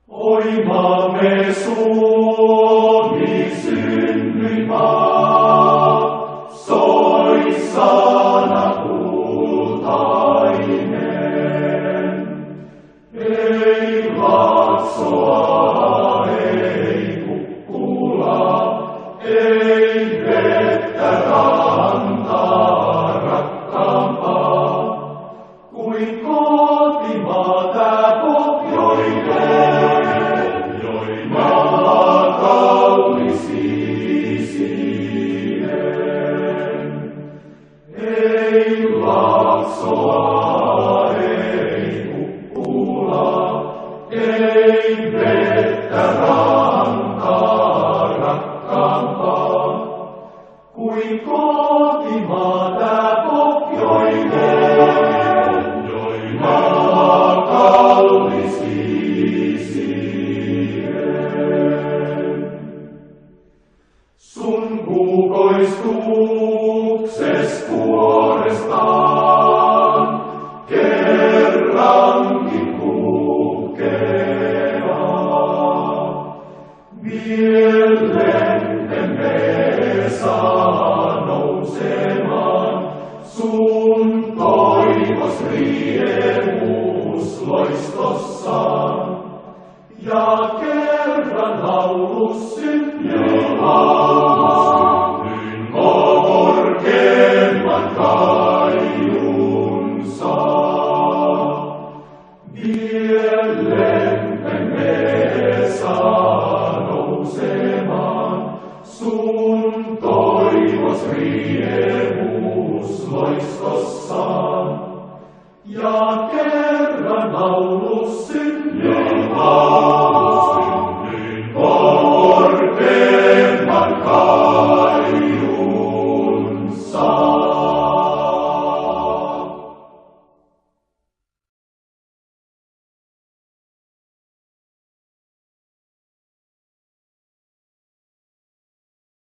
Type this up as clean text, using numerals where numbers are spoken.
Oi maamme Suomi synnyinmaa, soi sana kultainen. Ei Laaksoa, ei Kukkulaa, ei vettä rantaa rakkaampaa, kuin kotimaa tää pohjoinen. Ei Laaksoa, ei Kukkulaa, ei vettä rantaa rakkaampaa, kuin kotimaa tää pohjoinen, joi maa kaunis viisinen. Sun kukoistukses kuorestaan kerrankin kulkeaa. Mielentemme saa nousemaan sun toivos riemus loistossaan. Ja kerran laulus synnyin korkeimman kaijunsa. Mielentemme saa nousemaan sun toivos riemus loistossaan. Ja